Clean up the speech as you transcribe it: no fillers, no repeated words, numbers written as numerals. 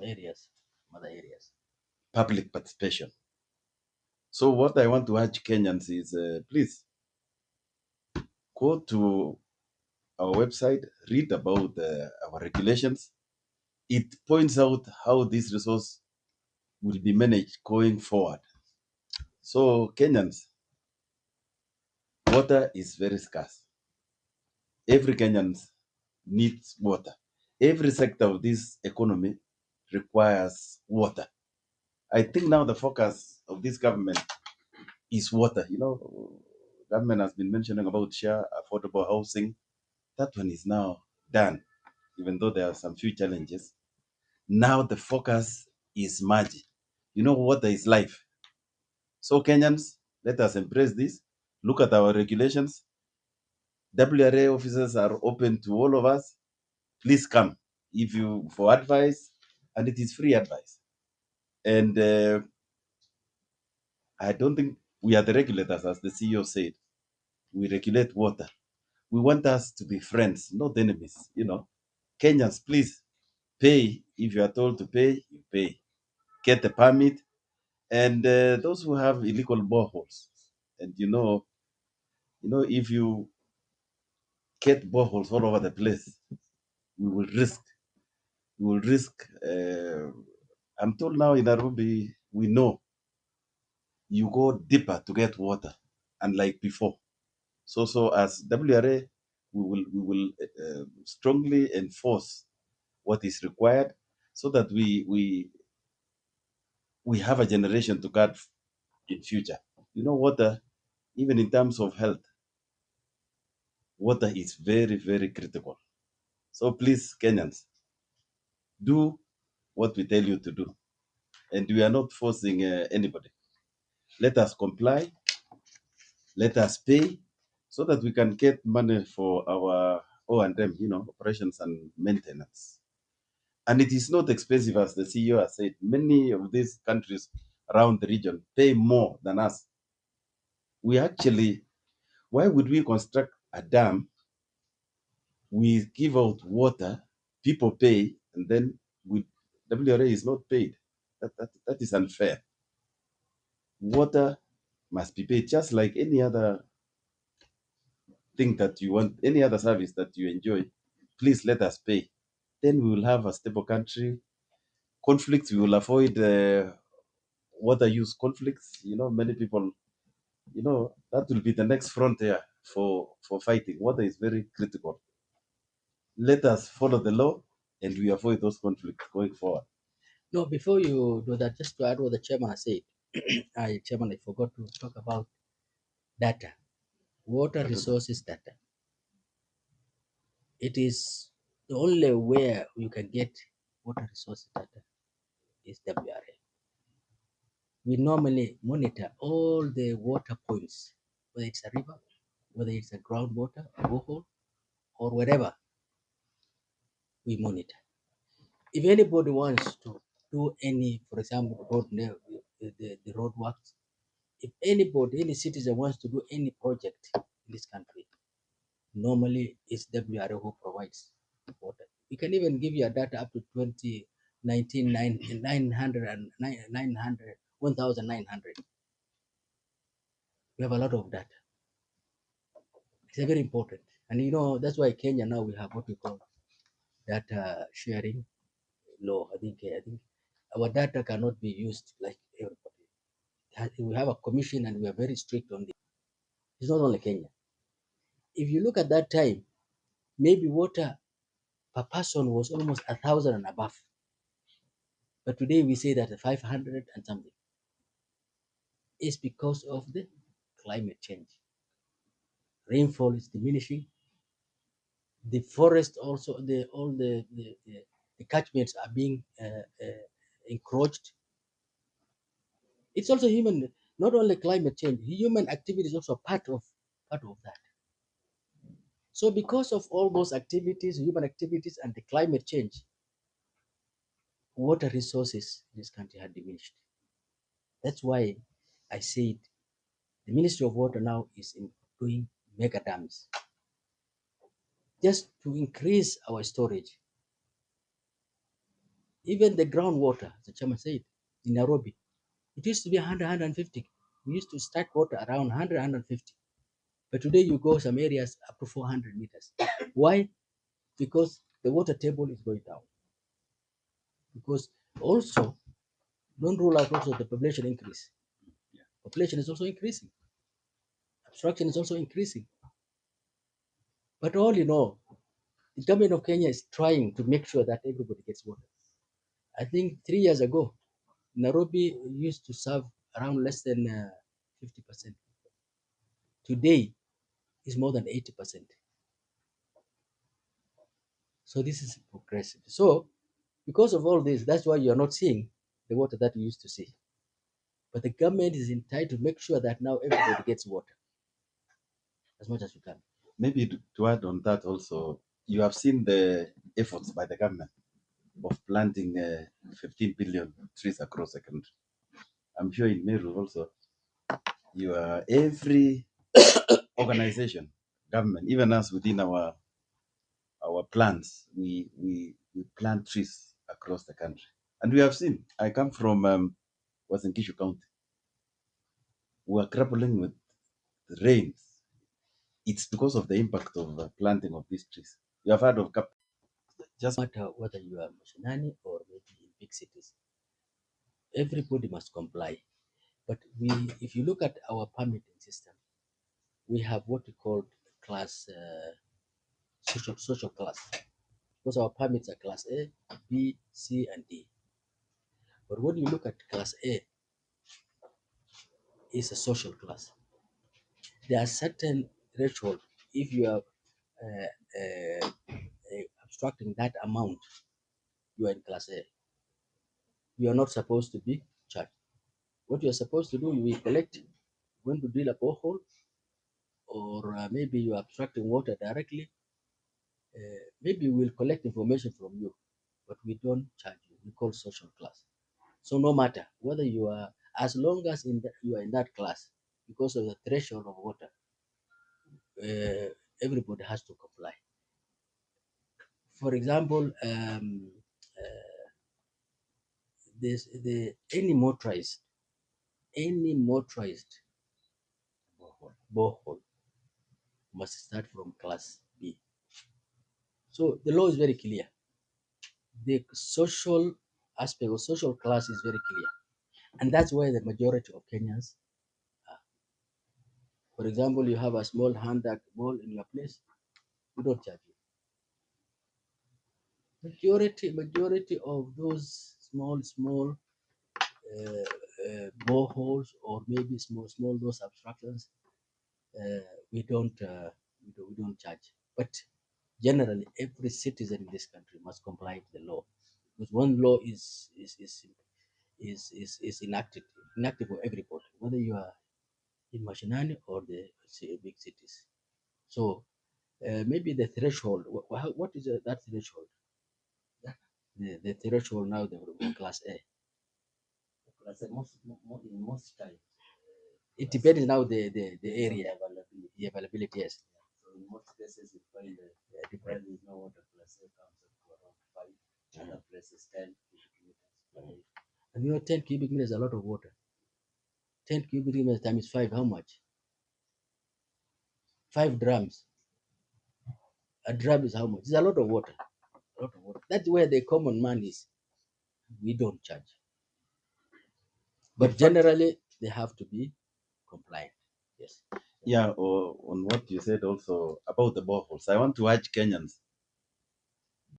areas, some other areas. Public participation. So what I want to urge Kenyans is, please go to our website, read about our regulations. It points out how this resource will be managed going forward. So Kenyans, water is very scarce. Every Kenyan needs water. Every sector of this economy requires water. I think now the focus of this government is water. Government has been mentioning about share affordable housing. That one is now done, even though there are some few challenges. Now the focus is Maji. Water is life. So Kenyans, let us embrace this. Look at our regulations. WRA officers are open to all of us. Please come if you for advice, and it is free advice. And I don't think we are the regulators, as the CEO said. We regulate water. We want us to be friends, not enemies. Kenyans, please pay. If you are told to pay, you pay. Get a permit. And those who have illegal boreholes, and if you get boreholes all over the place, we will risk. We will risk. I'm told now in Nairobi, we know you go deeper to get water, unlike before. So as WRA, we will strongly enforce what is required, so that we have a generation to guard in future. Water, even in terms of health, water is very, very critical. So please, Kenyans, do what we tell you to do, and we are not forcing anybody. Let us comply. Let us pay, so that we can get money for our O&M, operations and maintenance. And it is not expensive, as the CEO has said. Many of these countries around the region pay more than us. Why would we construct a dam? We give out water, people pay, and then WRA is not paid. That is unfair. Water must be paid just like any other thing that you want, any other service that you enjoy. Please let us pay. Then we will have a stable country. Conflicts, we will avoid water use conflicts. Many people, that will be the next frontier for fighting. Water is very critical. Let us follow the law, and we avoid those conflicts going forward. No, before you do that, just to add what the chairman has said, Chairman, I forgot to talk about data, water resources data. It is the only where you can get water resources data is WRA. We normally monitor all the water points, whether it's a river, whether it's a groundwater, a borehole, or wherever we monitor. If anybody wants to do any, for example, the road works, if anybody, any citizen wants to do any project in this country, normally it's WRA who provides water. We can even give you a data up to 2019, 900, 1,900. We have a lot of data. It's very important. And that's why Kenya now we have what we call data sharing law. I think our data cannot be used like everybody. We have a commission and we are very strict on this. It's not only Kenya. If you look at that time, maybe water per person was almost 1,000 and above. But today we say that 500 and something. It's because of the climate change. Rainfall is diminishing. The forest also, the catchments are being encroached. It's also human, not only climate change. Human activity is also part of that. So because of all those activities, human activities, and the climate change, water resources in this country have diminished. That's why I said the Ministry of Water now is doing mega dams just to increase our storage. Even the groundwater, the chairman said, in Nairobi, it used to be 100, 150. We used to stack water around 100, 150. But today you go some areas up to 400 meters. Why? Because the water table is going down. Because also, don't rule out also the population increase. Population is also increasing. Obstruction is also increasing. But all in all, the government of Kenya is trying to make sure that everybody gets water. I think 3 years ago, Nairobi used to serve around less than 50%. Today is more than 80%. So this is progressive. So because of all this, that's why you're not seeing the water that you used to see. But the government is entitled to make sure that now everybody gets water as much as you can. Maybe to add on that also, you have seen the efforts by the government of planting 15 billion trees across the country. I'm sure in Meru also, every organization, government, even us within our plants, we plant trees across the country. And we have seen, I come from Uasin Gishu County. We are grappling with the rains. It's because of the impact of the planting of these trees. You have heard of Just matter whether you are Mashinani or maybe in big cities, everybody must comply. But if you look at our permitting system, we have what we call class social class, because our permits are class A, B, C, and D. But when you look at class A, is a social class. There are certain threshold. If you are obstructing that amount, you are in class A. You are not supposed to be charged. What you are supposed to do, you will collect, going to drill a borehole, or maybe you are obstructing water directly. Maybe we'll collect information from you, but we don't charge you. We call social class. So no matter whether you are, as long as you are in that class, because of the threshold of water, everybody has to comply. For example, this the any motorized borehole must start from class B. So the law is very clear. The social aspect or social class is very clear, and that's where the majority of Kenyans are. For example, you have a small hand dug ball in your place, we don't charge you. Majority of those small boreholes or maybe small those obstructions, we don't charge. But generally, every citizen in this country must comply with the law, because one law is inactive for everybody, whether you are in Mashinani or the big cities. So maybe the threshold. What is that threshold? The threshold now the class A. Class A in most times. It depends now the area the availability. Yes. So in most cases you find different is now water class A comes up to around 5, other places 10 cubic meters. And 10 cubic meters is a lot of water. 10 cubic meters times 5, how much? 5 drums. A drum is how much? It's a lot of water. A lot of water. That's where the common man is. We don't charge. But generally, they have to be compliant. Yes. Yeah, or on what you said also about the boreholes. I want to urge Kenyans